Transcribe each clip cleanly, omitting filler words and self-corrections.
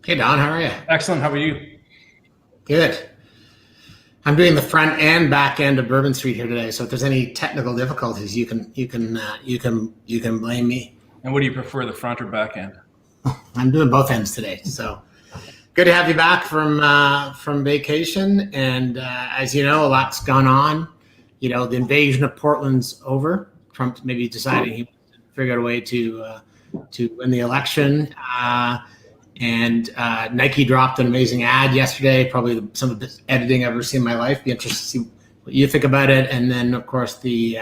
Hey Don, how are you? Excellent. How are you? Good. I'm doing the front and back end of Bourbon Street here today. So if there's any technical difficulties, you can blame me. And what do you prefer, the front or back end? I'm doing both ends today. So good to have you back from vacation. And as you know, a lot's gone on. You know, the invasion of Portland's over. Trump maybe decided he figured out a way to win the election. And Nike dropped an amazing ad yesterday, probably some of the best editing I've ever seen in my life. Be interested to see what you think about it. And then, of course, the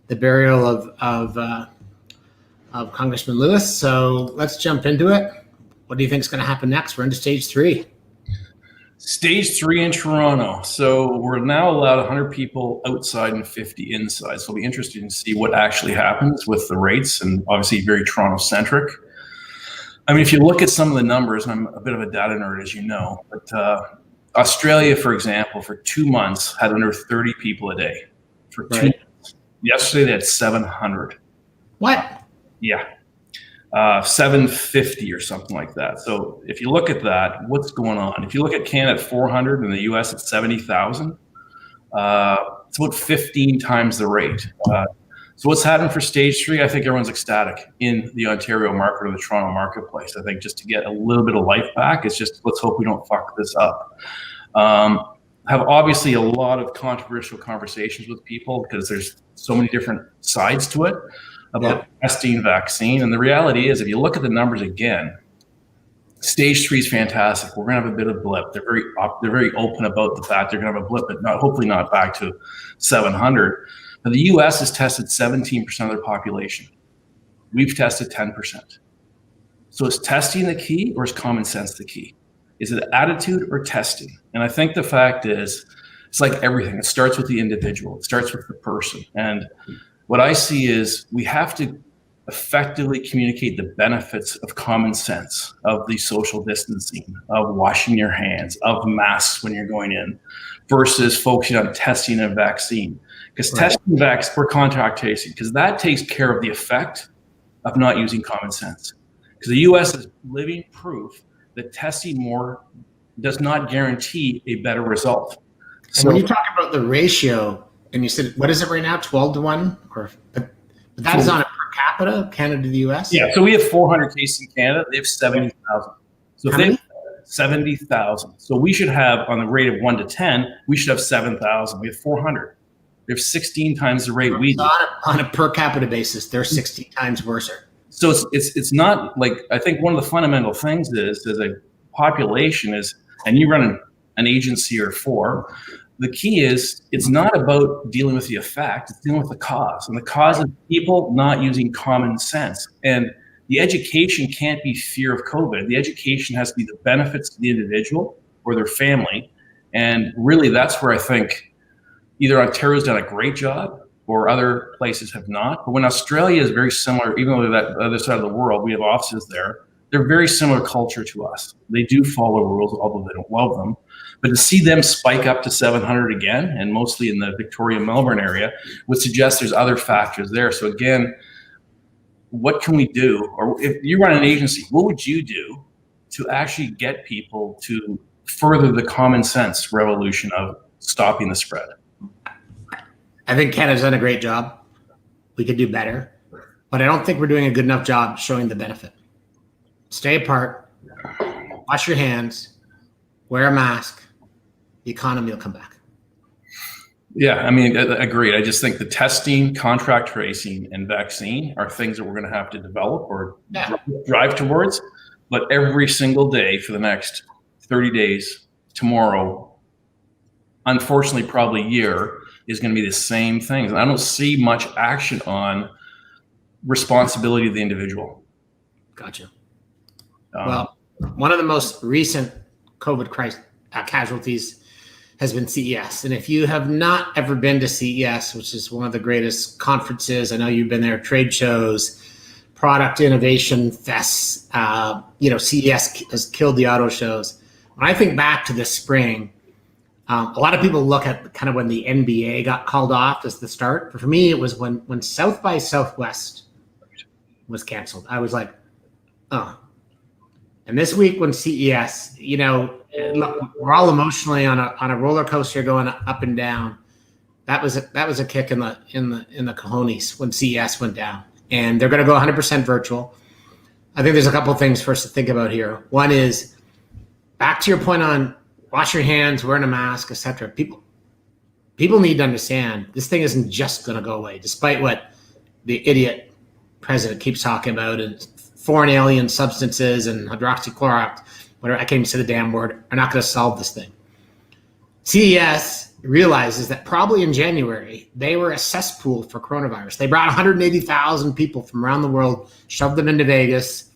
burial of Congressman Lewis. So let's jump into it. What do you think is going to happen next? We're into stage 3. Stage 3 in Toronto. So we're now allowed 100 people outside and 50 inside. So it'll be interesting to see what actually happens with the rates, and obviously very Toronto-centric. I mean, if you look at some of the numbers, and I'm a bit of a data nerd, as you know, but Australia, for example, for 2 months had under 30 people a day. For 2 months. Yesterday, they had 700. What? Yeah. 750 or something like that. So if you look at that, what's going on? If you look at Canada at 400 and the US at 70,000, it's about 15 times the rate. So what's happening for stage 3? I think everyone's ecstatic in the Ontario market or the Toronto marketplace. I think just to get a little bit of life back, it's just, let's hope we don't fuck this up. Have obviously a lot of controversial conversations with people because there's so many different sides to it about testing, vaccine. And the reality is, if you look at the numbers again, stage 3 is fantastic. We're going to have a bit of blip. They're very open about the fact they're going to have a blip, but hopefully not back to 700. Now, the U.S. has tested 17% of their population. We've tested 10%. So is testing the key, or is common sense the key? Is it attitude or testing? And I think the fact is, it's like everything. It starts with the individual. It starts with the person. And what I see is we have to effectively communicate the benefits of common sense, of the social distancing, of washing your hands, of masks when you're going in, versus focusing on testing and vaccine. Because testing for contact tracing, because that takes care of the effect of not using common sense. Because the U.S. is living proof that testing more does not guarantee a better result. So when you talk about the ratio, and you said, what is it right now, 12 to 1? But that is on a per capita, Canada to the U.S.? Yeah, so we have 400 cases in Canada. They have 70,000. So how many? 70,000. So we should have, on the rate of 1 to 10, we should have 7,000. We have 400. We have 16 times the rate we do. On a per capita basis, they're 16 times worse. So it's not like, I think one of the fundamental things is, as a population is, and you run an agency or 4, the key is, it's not about dealing with the effect, it's dealing with the cause. And the cause is people not using common sense. And the education can't be fear of COVID. The education has to be the benefits to the individual or their family. And really, that's where I think either Ontario's done a great job or other places have not. But when Australia is very similar, even though they're that other side of the world, we have offices there, they're very similar culture to us. They do follow rules, although they don't love them. But to see them spike up to 700 again, and mostly in the Victoria, Melbourne area, would suggest there's other factors there. So again, what can we do? Or if you run an agency, what would you do to actually get people to further the common sense revolution of stopping the spread? I think Canada's done a great job. We could do better, but I don't think we're doing a good enough job showing the benefit. Stay apart, wash your hands, wear a mask, the economy will come back. Yeah, I mean, agreed. I just think the testing, contract tracing, and vaccine are things that we're going to have to develop or drive towards. But every single day for the next 30 days, tomorrow, unfortunately, probably a year, is going to be the same things. And I don't see much action on responsibility of the individual. Gotcha. Well, one of the most recent COVID casualties has been CES. And if you have not ever been to CES, which is one of the greatest conferences, I know you've been there, trade shows, product innovation fests, CES has killed the auto shows. When I think back to this spring, a lot of people look at kind of when the NBA got called off as the start. But for me, it was when South by Southwest was canceled. I was like, oh, And this week when CES, look, we're all emotionally on a roller coaster going up and down. That was a kick in the cojones when CES went down, and they're going to go 100% virtual. I think there's a couple of things for us to think about here. One is back to your point on wash your hands, wearing a mask, etc. People need to understand this thing isn't just going to go away, despite what the idiot president keeps talking about and foreign alien substances and hydroxychloroquine, whatever, I can't even say the damn word, are not going to solve this thing. CES realizes that probably in January, they were a cesspool for coronavirus. They brought 180,000 people from around the world, shoved them into Vegas,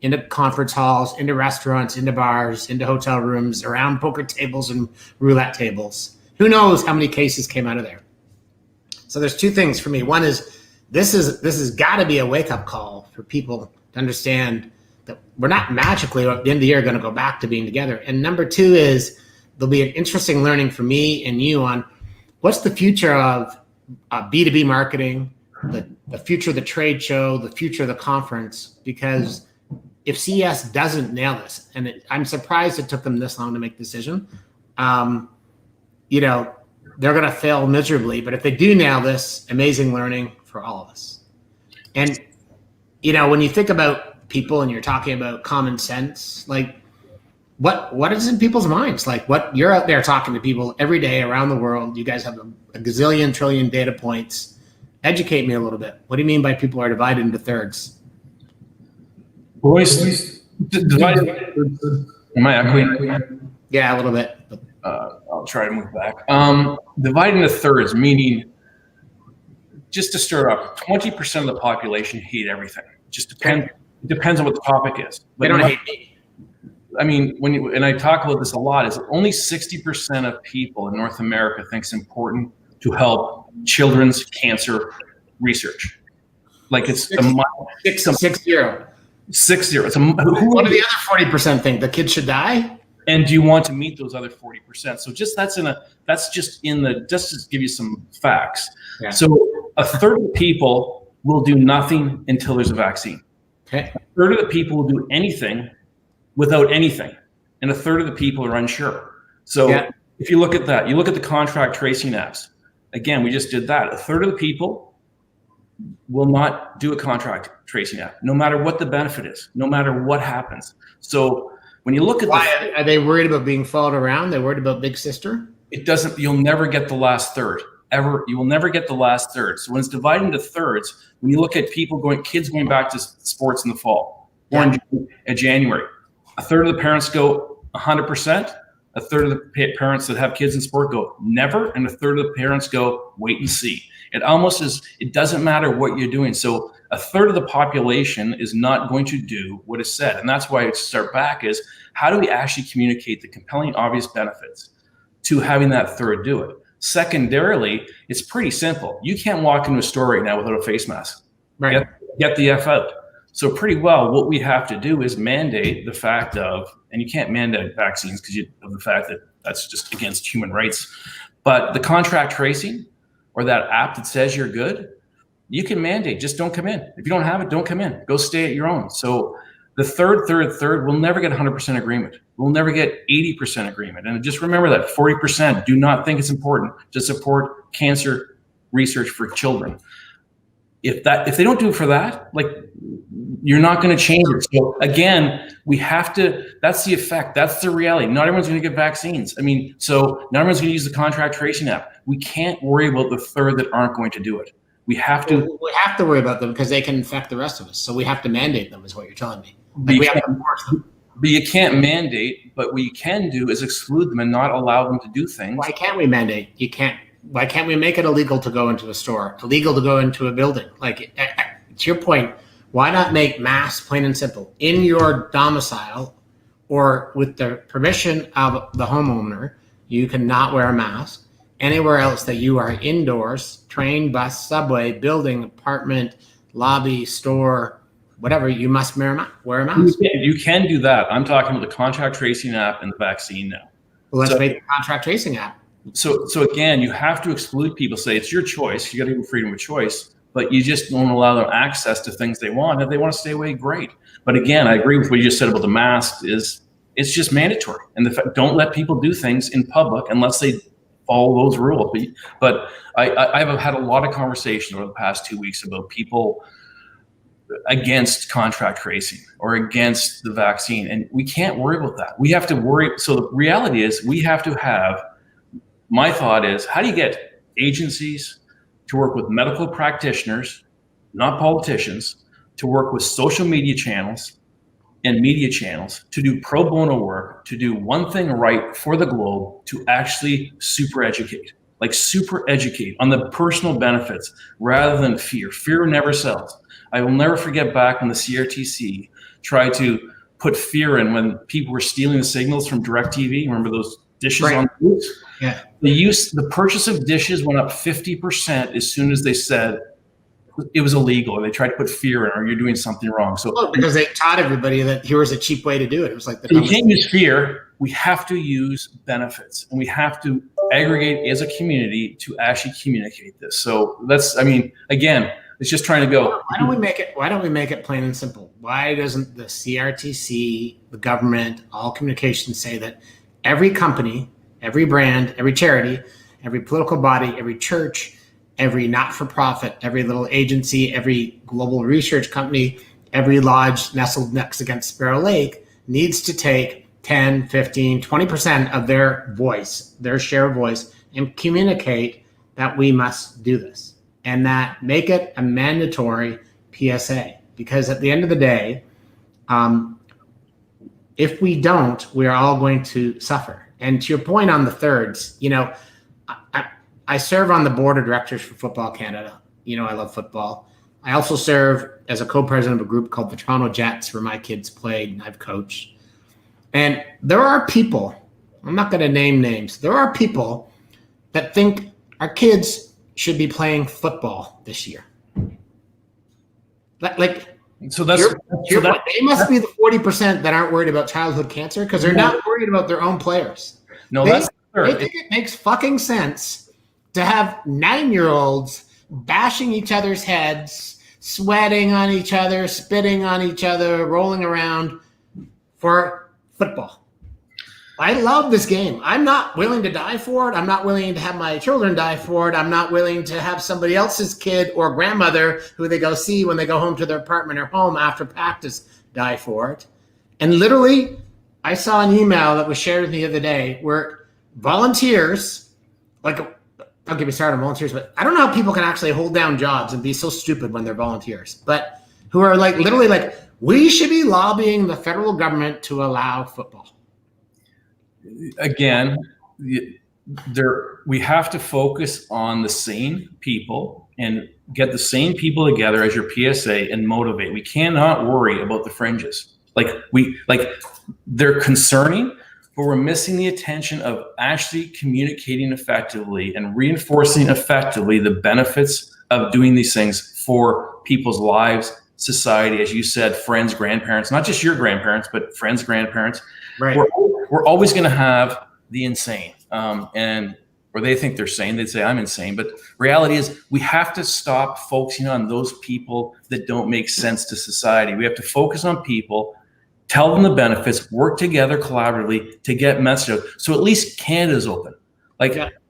into conference halls, into restaurants, into bars, into hotel rooms, around poker tables and roulette tables. Who knows how many cases came out of there? So there's two things for me. One is this has got to be a wake-up call for people to understand that we're not magically at the end of the year going to go back to being together. And number two is there'll be an interesting learning for me and you on what's the future of B2B marketing, the future of the trade show, the future of the conference, because if CES doesn't nail this, and I'm surprised it took them this long to make the decision, they're going to fail miserably. But if they do nail this, amazing learning for all of us. And, when you think about people and you're talking about common sense, like what is in people's minds? Like what you're out there talking to people every day around the world. You guys have a gazillion trillion data points. Educate me a little bit. What do you mean by people are divided into thirds? Divided. Am I echoing? Yeah, a little bit. I'll try to move back. Divided into thirds, meaning, just to start off, 20% of the population hate everything. Just depends. It depends on what the topic is. They don't hate me. I mean, and I talk about this a lot, is only 60% of people in North America think it's important to help children's cancer research. Like it's 6-0. 6-0. What do the other 40% think? The kids should die? And do you want to meet those other 40%? So just to give you some facts. Yeah. So a third of the people will do nothing until there's a vaccine. Okay. A third of the people will do anything without anything. And a third of the people are unsure. So if you look at that, you look at the contract tracing apps. Again, we just did that. A third of the people will not do a contract tracing app, no matter what the benefit is, no matter what happens. So when you look at are they worried about being followed around? They're worried about Big Sister? You'll never get the last third. You will never get the last third. So when it's divided into thirds, when you look at kids going back to sports in the fall or in January, a third of the parents go 100%. A third of the parents that have kids in sport go never, and a third of the parents go wait and see. It doesn't matter what you're doing. So a third of the population is not going to do what is said. And that's why I start back is how do we actually communicate the compelling, obvious benefits to having that third do it? Secondarily, it's pretty simple. You can't walk into a store right now without a face mask. Right. Get the F out. So pretty well, what we have to do is mandate the fact of, and you can't mandate vaccines because of the fact that that's just against human rights. But the contract tracing or that app that says you're good, you can mandate, just don't come in. If you don't have it, don't come in. Go stay at your own. So the third, we'll never get 100% agreement. We'll never get 80% agreement. And just remember that 40% do not think it's important to support cancer research for children. If they don't do it for that, like you're not going to change it. So again, that's the effect. That's the reality. Not everyone's going to get vaccines. So not everyone's going to use the contract tracing app. We can't worry about the third that aren't going to do it. We have to worry about them because they can infect the rest of us. So we have to mandate them is what you're telling me. We have to force them. But you can't mandate, but what you can do is exclude them and not allow them to do things. Why can't we mandate? Why can't we make it illegal to go into a store, illegal to go into a building? Like, to your point, why not make masks plain and simple in your domicile or with the permission of the homeowner? You cannot wear a mask. Anywhere else that you are indoors, train, bus, subway, building, apartment, lobby, store, whatever, you must wear a mask. You can do that. I'm talking about the contract tracing app and the vaccine now. Well, let's make the contract tracing app. So again, you have to exclude people. Say it's your choice. You got to give freedom of choice. but you just don't allow them access to things they want. If they want to stay away, great. But again, I agree with what you just said about the mask. It's just mandatory, and the fact, don't let people do things in public unless they follow those rules. But I've had a lot of conversation over the past 2 weeks about people against contract tracing or against the vaccine, and we can't worry about that. We have to worry. So the reality is, we have to have. My thought is, how do you get agencies to work with medical practitioners, not politicians, to work with social media channels and media channels to do pro bono work, to do one thing right for the globe, to actually super educate on the personal benefits rather than fear. Fear never sells. I will never forget back when the CRTC tried to put fear in when people were stealing the signals from DirecTV. Remember those dishes on the boots? Yeah. The purchase of dishes went up 50% as soon as they said it was illegal, or they tried to put fear in, or you're doing something wrong. So because they taught everybody that here was a cheap way to do it. It was like you can't use fear. We have to use benefits, and we have to aggregate as a community to actually communicate this. So again, it's just trying to go. Why don't we make it plain and simple? Why doesn't the CRTC, the government, all communications say that every company, every brand, every charity, every political body, every church, every not-for-profit, every little agency, every global research company, every lodge nestled next against Sparrow Lake needs to take 10, 15, 20% of their voice, their share of voice, and communicate that we must do this, and that make it a mandatory PSA. Because at the end of the day, if we don't, we are all going to suffer. And to your point on the thirds, I serve on the board of directors for Football Canada. I love football. I also serve as a co-president of a group called the Toronto Jets, where my kids played and I've coached. And there are people, I'm not going to name names, there are people that think our kids should be playing football this year. So that's they must be the 40% that aren't worried about childhood cancer, because they're not worried about their own players. No, they think it makes fucking sense to have 9-year-olds bashing each other's heads, sweating on each other, spitting on each other, rolling around for football. I love this game. I'm not willing to die for it. I'm not willing to have my children die for it. I'm not willing to have somebody else's kid or grandmother who they go see when they go home to their apartment or home after practice die for it. And literally, I saw an email that was shared with me the other day where volunteers, don't get me started on volunteers, but I don't know how people can actually hold down jobs and be so stupid when they're volunteers, but who are literally we should be lobbying the federal government to allow football. Again, we have to focus on the sane people and get the sane people together as your PSA and motivate. We cannot worry about the fringes. They're concerning, but we're missing the attention of actually communicating effectively and reinforcing effectively the benefits of doing these things for people's lives, society, as you said, friends, grandparents, not just your grandparents, but friends, grandparents. Right. We're always going to have the insane, or they think they're sane. They'd say I'm insane, but reality is we have to stop focusing on those people that don't make sense to society. We have to focus on people, tell them the benefits, work together collaboratively to get message out. So at least Canada's open.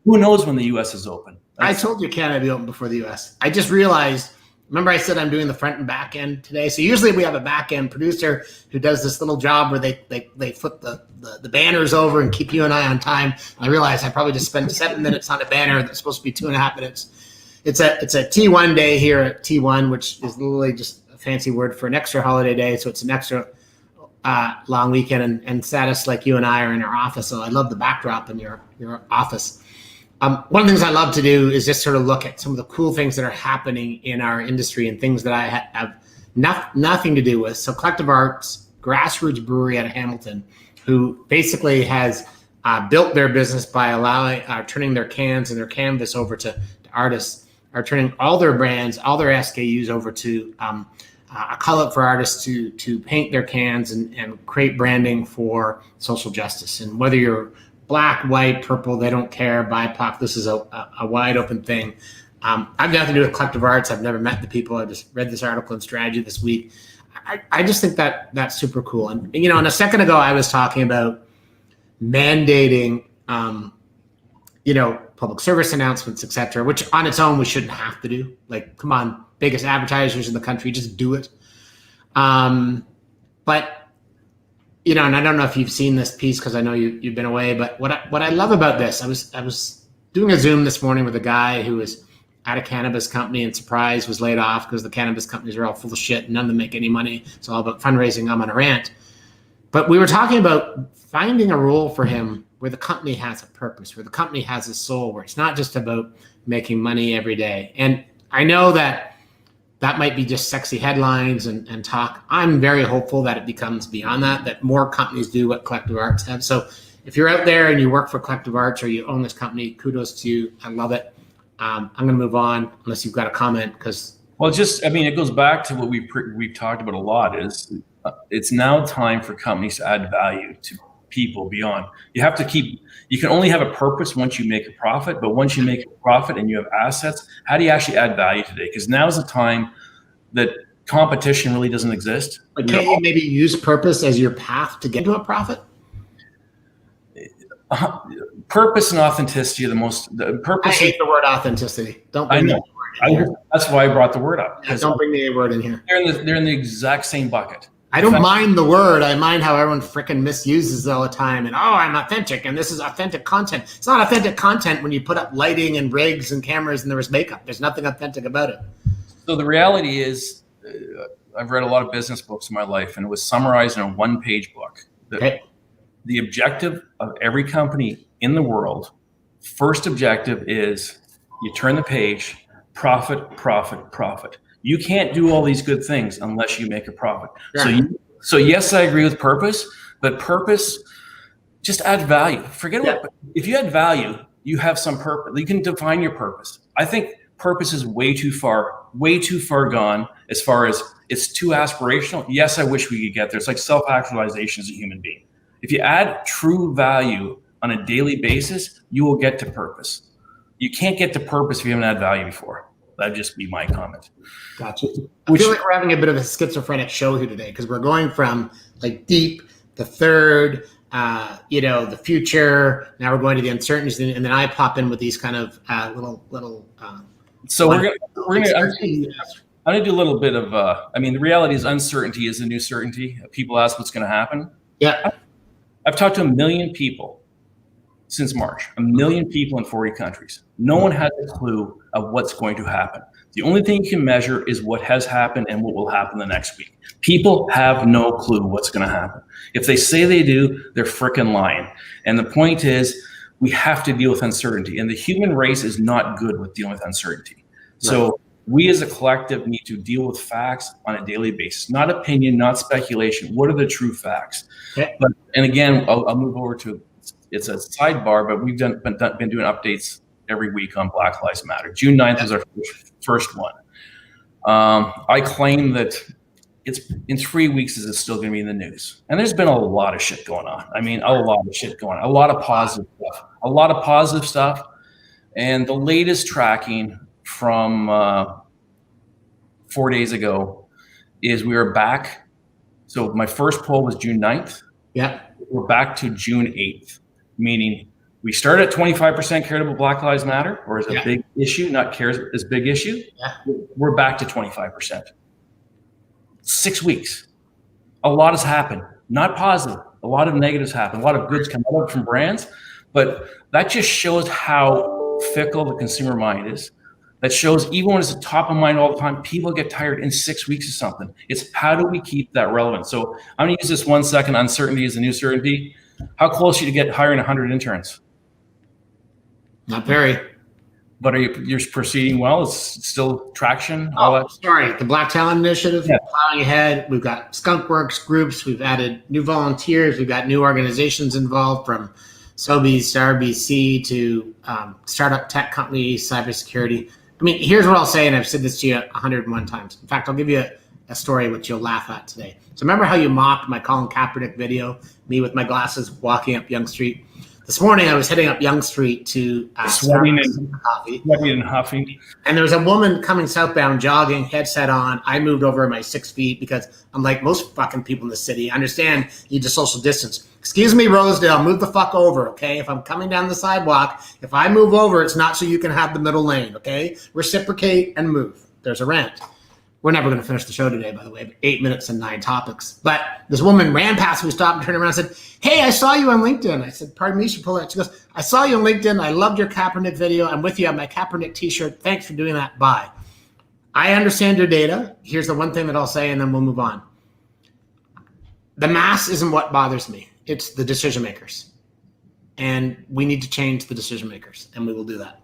Who knows when the U.S. is open? I told you Canada would be open before the U.S. I just realized, remember I said I'm doing the front and back end today? So usually we have a back end producer who does this little job where they flip the banners over and keep you and I on time. I realized I probably just spent 7 minutes on a banner that's supposed to be 2.5 minutes. It's a T1 day here at T1, which is literally just a fancy word for an extra holiday day. So it's an extra long weekend, and status like you and I are in our office. So I love the backdrop in your office. One of the things I love to do is just sort of look at some of the cool things that are happening in our industry and things that I have nothing to do with. So Collective Arts, grassroots brewery out of Hamilton, who basically has built their business by turning their cans and their canvas over to artists, are turning all their brands, all their SKUs over to a call out for artists to paint their cans and create branding for social justice. And whether you're black, white, purple, they don't care, BIPOC, this is a wide open thing. I've got nothing to do with collective arts. I've never met the people. I just read this article in Strategy this week. I just think that that's super cool. And, you know, and a second ago, I was talking about mandating, you know, public service announcements, et cetera, which on its own we shouldn't have to do. Like, come on, biggest advertisers in the country, just do it. But, you know, and I don't know if you've seen this piece because I know you've been away, but what I love about this, I was doing a Zoom this morning with a guy who was at a cannabis company and surprised was laid off because the cannabis companies are all full of shit and none of them make any money. It's all about fundraising. I'm on a rant. But we were talking about finding a role for him where the company has a purpose, where the company has a soul, where it's not just about making money every day. And I know that might be just sexy headlines and talk. I'm very hopeful that it becomes beyond that more companies do what Collective Arts have. So if you're out there and you work for Collective Arts or you own this company, kudos to you. I love it. I'm going to move on unless you've got a comment because. Well, it goes back to what we've talked about a lot is it's now time for companies to add value to people beyond. You can only have a purpose once you make a profit, but once you make a profit and you have assets, how do you actually add value today? Because now is the time that competition really doesn't exist. But can't you maybe use purpose as your path to get to a profit? Purpose and authenticity are the purpose. I hate the word authenticity. Don't bring the word in here. That's why I brought the word up. Yeah, don't bring the A word in here. They're in the exact same bucket. I don't mind the word. I mind how everyone freaking misuses it all the time. And, I'm authentic, and this is authentic content. It's not authentic content when you put up lighting and rigs and cameras and there was makeup. There's nothing authentic about it. So the reality is, I've read a lot of business books in my life, and it was summarized in a one-page book. The objective of every company in the world, first objective is you turn the page, profit, profit, profit. You can't do all these good things unless you make a profit. Yeah. So yes, I agree with purpose, but purpose, just add value. If you add value, you have some purpose. You can define your purpose. I think purpose is way too far gone as far as it's too aspirational. Yes, I wish we could get there. It's like self-actualization as a human being. If you add true value on a daily basis, you will get to purpose. You can't get to purpose if you haven't had value before. That'd just be my comment. Gotcha. I feel like we're having a bit of a schizophrenic show here today because we're going from like deep, the third, the future. Now we're going to the uncertainties, and then I pop in with these kind of little. So I'm gonna do a little bit of. The reality is uncertainty is the new certainty. People ask what's going to happen. Yeah, I've talked to 1 million people since March. 1 million people in 40 countries. No one has a clue of what's going to happen. The only thing you can measure is what has happened and what will happen the next week. People have no clue what's going to happen. If they say they do, they're freaking lying. And the point is, we have to deal with uncertainty. And the human race is not good with dealing with uncertainty. Right. So we as a collective need to deal with facts on a daily basis, not opinion, not speculation. What are the true facts? Okay. And again, I'll move over to, it's a sidebar, but we've been doing updates every week on Black Lives Matter. June 9th was our first one. I claim that it's in 3 weeks is it still going to be in the news. And there's been a lot of shit going on. A lot of positive stuff. And the latest tracking from 4 days ago is we are back. So my first poll was June 9th. Yeah. We're back to June 8th, meaning we started at 25% cared about Black Lives Matter, or as a big issue, not cares as big issue. Yeah. We're back to 25%. 6 weeks. A lot has happened. Not positive. A lot of negatives happen. A lot of goods come out from brands, but that just shows how fickle the consumer mind is. That shows even when it's top of mind all the time, people get tired in 6 weeks of something. It's how do we keep that relevant? So I'm going to use this 1 second. Uncertainty is the new certainty. How close are you to get hiring 100 interns? Not very. But you're proceeding well? It's still traction? Sorry. The Black Talent Initiative, plowing ahead. We've got Skunk Works groups. We've added new volunteers. We've got new organizations involved from Sobeys to RBC to startup tech companies, cybersecurity. Here's what I'll say, and I've said this to you 101 times. In fact, I'll give you a story which you'll laugh at today. So remember how you mocked my Colin Kaepernick video, me with my glasses walking up Yonge Street? This morning I was heading up Yonge Street to Sweating Starbucks and for coffee. sweating and huffing. And there was a woman coming southbound, jogging, headset on. I moved over my 6 feet because I'm like most fucking people in the city. I understand you need to social distance. Excuse me, Rosedale, move the fuck over, okay? If I'm coming down the sidewalk, if I move over, it's not so you can have the middle lane, okay? Reciprocate and move. There's a rant. We're never going to finish the show today, by the way. 8 minutes and 9 topics. But this woman ran past me, stopped and turned around and said, hey, I saw you on LinkedIn. I said, pardon me? She pulled out. She goes, I saw you on LinkedIn. I loved your Kaepernick video. I'm with you on my Kaepernick t-shirt. Thanks for doing that. Bye. I understand your data. Here's the one thing that I'll say, and then we'll move on. The mass isn't what bothers me. It's the decision makers. And we need to change the decision makers, and we will do that.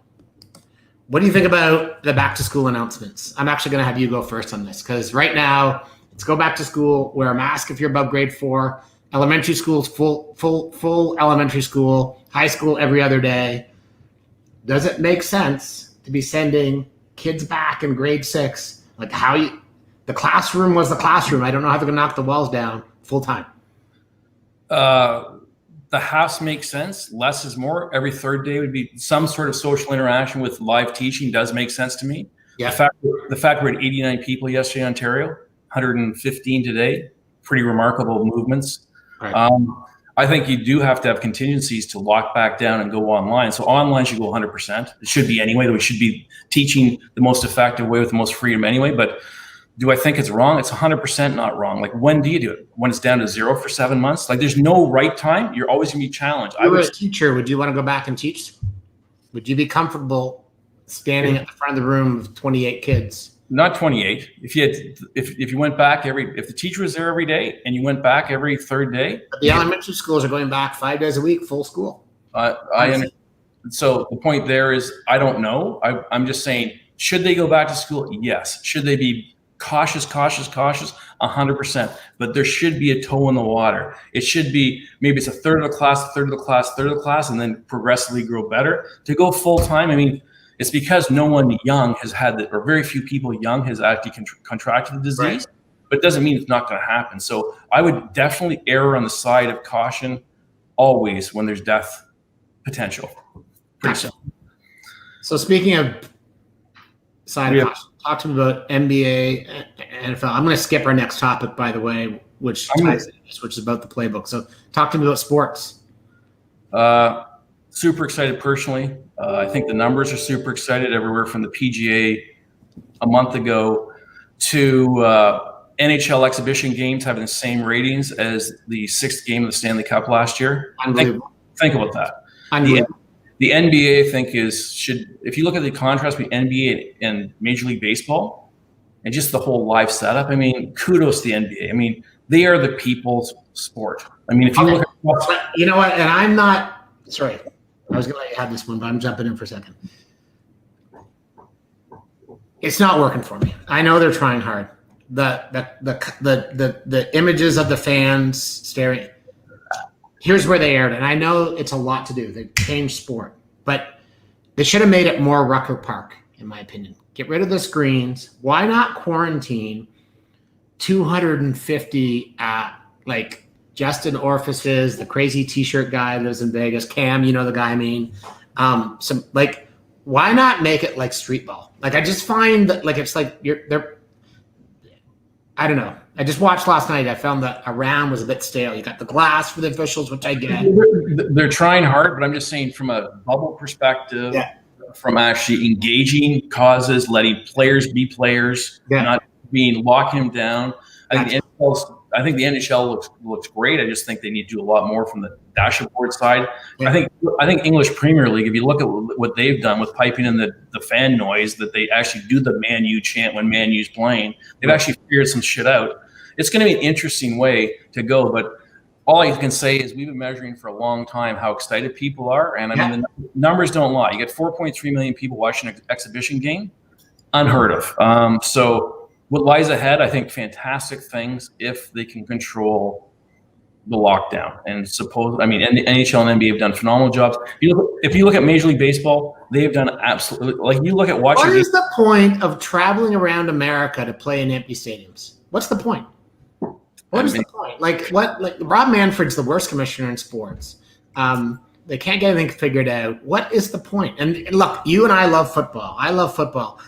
What do you think about the back to school announcements? I'm actually going to have you go first on this because right now it's go back to school, wear a mask if you're above grade 4, elementary school's full elementary school, high school every other day. Does it make sense to be sending kids back in grade 6? Like the classroom was the classroom. I don't know how they're going to knock the walls down full time. The halves make sense. Less is more. Every third day would be some sort of social interaction with live teaching does make sense to me. Yeah. The fact we're at 89 people yesterday in Ontario, 115 today, pretty remarkable movements. Right. I think you do have to have contingencies to lock back down and go online. So online should go 100%. It should be anyway, that we should be teaching the most effective way with the most freedom anyway. But do I think it's wrong? It's 100% not wrong. Like, when do you do it? When it's down to 0 for 7 months? Like, there's no right time. You're always going to be challenged. You were a teacher. Would you want to go back and teach? Would you be comfortable standing at the front of the room with 28 kids? Not 28. If you went back if the teacher was there every day and you went back every third day. But the elementary schools are going back 5 days a week, full school. So the point there is, I don't know. I'm just saying, should they go back to school? Yes. Should they be cautious, 100%. But there should be a toe in the water. It should be, maybe it's a third of the class, and then progressively grow better. To go full time, I mean, it's because no one young has had that, or very few people young has actually contracted the disease. Right. But it doesn't mean it's not going to happen. So I would definitely err on the side of caution always when there's death potential. Pretty simple. So speaking of side of caution, talk to me about NBA, NFL. I'm going to skip our next topic, by the way, which is about the playbook. So talk to me about sports. Super excited personally. I think the numbers are super excited everywhere from the PGA a month ago to NHL exhibition games having the same ratings as the 6th game of the Stanley Cup last year. Unbelievable. Think about that. Unbelievable. The NBA, I think, if you look at the contrast between NBA and Major League Baseball and just the whole live setup, I mean, kudos to the NBA. I mean, they are the people's sport. I mean, if you look at, you know what, and I'm not, sorry, I was going to let you have this one, but I'm jumping in for a second. It's not working for me. I know they're trying hard. The images of the fans staring. Here's where they aired it. And I know it's a lot to do. They changed sport. But they should have made it more Rucker Park, in my opinion. Get rid of the screens. Why not quarantine 250 like Justin Orpheus, the crazy T-shirt guy lives in Vegas. Cam, you know the guy I mean. Why not make it like street ball? Like, I just find that, like, it's like I don't know. I just watched last night. I found that a round was a bit stale. You got the glass for the officials, which I get. They're trying hard, but I'm just saying from a bubble perspective, from actually engaging causes, letting players be players, not locking them down. I think the NHL looks great. I just think they need to do a lot more from the dashboard side. Yeah. I think English Premier League, if you look at what they've done with piping in the fan noise, that they actually do the Man U chant when Man U's playing, they've actually figured some shit out. It's going to be an interesting way to go, but all I can say is we've been measuring for a long time how excited people are, and I mean, the numbers don't lie. You get 4.3 million people watching an exhibition game, unheard of. So what lies ahead, I think fantastic things if they can control the lockdown. And the NHL and NBA have done phenomenal jobs. If you look at Major League Baseball, they've done absolutely, like, you look at watching. What is the point of traveling around America to play in empty stadiums? What's the point? What is the point? Like Rob Manfred's the worst commissioner in sports. They can't get anything figured out. What is the point? And look, you and I love football. I love football.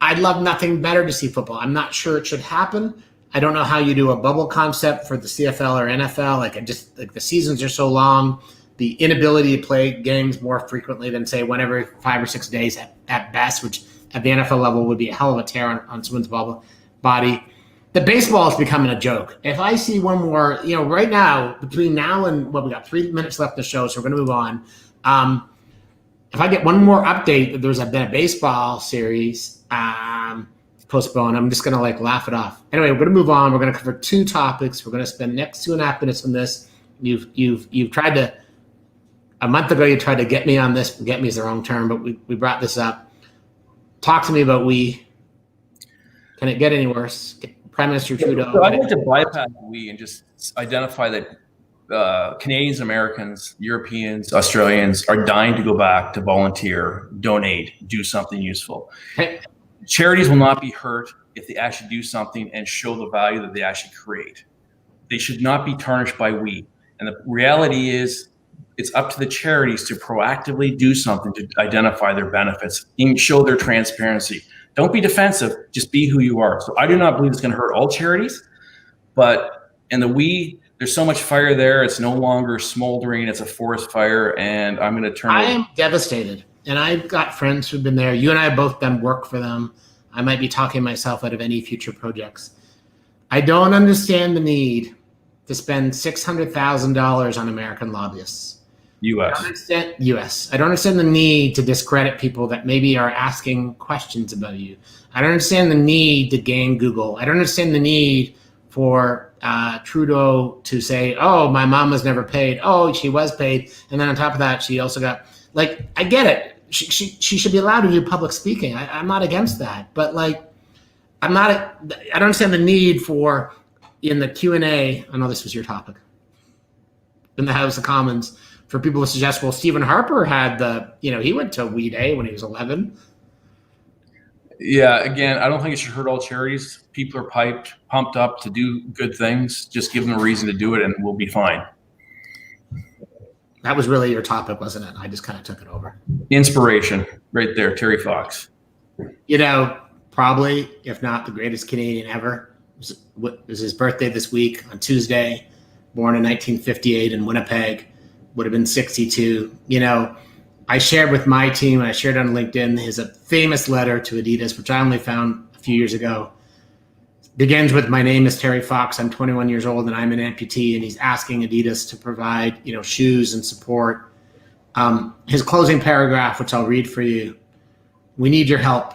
I'd love nothing better to see football. I'm not sure it should happen. I don't know how you do a bubble concept for the CFL or NFL. Like the seasons are so long, the inability to play games more frequently than say one every 5 or 6 days at best, which at the NFL level would be a hell of a tear on someone's body. The baseball is becoming a joke. If I see one more, right now, between now and we got 3 minutes left of the show, so we're going to move on. If I get one more update that there's been a baseball series postponed, I'm just going to laugh it off. Anyway, we're going to move on. We're going to cover 2 topics. We're going to spend the next 2.5 minutes on this. You've tried to, a month ago, you tried to get me on this. Get me is the wrong term, but we brought this up. Talk to me about we. Can it get any worse? Prime Minister Trudeau. So I'd like to bypass we and just identify that Canadians, Americans, Europeans, Australians are dying to go back to volunteer, donate, do something useful. Hey. Charities will not be hurt if they actually do something and show the value that they actually create. They should not be tarnished by we. And the reality is it's up to the charities to proactively do something to identify their benefits and show their transparency. Don't be defensive, just be who you are. So I do not believe it's going to hurt all charities, but in the there's so much fire there, it's no longer smoldering, it's a forest fire, and I'm going to turn I am devastated, and I've got friends who've been there. You and I have both done work for them. I might be talking myself out of any future projects. I don't understand the need to spend $600,000 on American lobbyists. U.S. I don't understand the need to discredit people that maybe are asking questions about you. I don't understand the need to game Google. I don't understand the need for Trudeau to say, oh, my mom was never paid. Oh, she was paid. And then on top of that, she also got, I get it. She should be allowed to do public speaking. I'm not against that. But I don't understand the need for, in the Q&A, I know this was your topic, in the House of Commons, for people to suggest, well, Stephen Harper had he went to We Day when he was 11. Yeah, again, I don't think it should hurt all charities. People are pumped up to do good things. Just give them a reason to do it and we'll be fine. That was really your topic, wasn't it? I just kind of took it over. Inspiration, right there, Terry Fox. Probably, if not the greatest Canadian ever. It was his birthday this week on Tuesday, born in 1958 in Winnipeg. Would have been 62. I shared with my team, and I shared on LinkedIn, his famous letter to Adidas, which I only found a few years ago. Begins with, my name is Terry Fox. I'm 21 years old and I'm an amputee. And he's asking Adidas to provide, shoes and support. His closing paragraph, which I'll read for you. We need your help.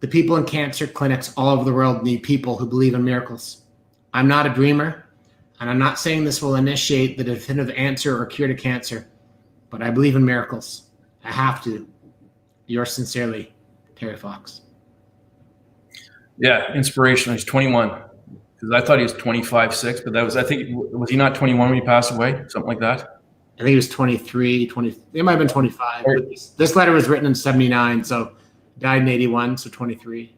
The people in cancer clinics all over the world need people who believe in miracles. I'm not a dreamer. And I'm not saying this will initiate the definitive answer or cure to cancer, but I believe in miracles. I have to. Yours sincerely, Terry Fox. Yeah, inspirational. He's 21. Because I thought he was 25, 6, but was he not 21 when he passed away? Something like that? I think he was 23, 20. It might have been 25. This letter was written in 79, so died in 81, so 23.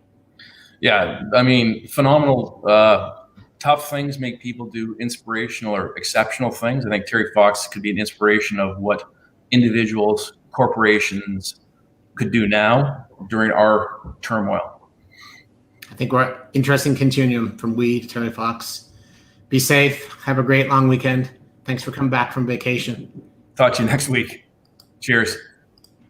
Yeah, phenomenal. Tough things make people do inspirational or exceptional things. I think Terry Fox could be an inspiration of what individuals, corporations could do now during our turmoil. I think we're interesting continuum from we to Terry Fox. Be safe. Have a great long weekend. Thanks for coming back from vacation. Talk to you next week. Cheers.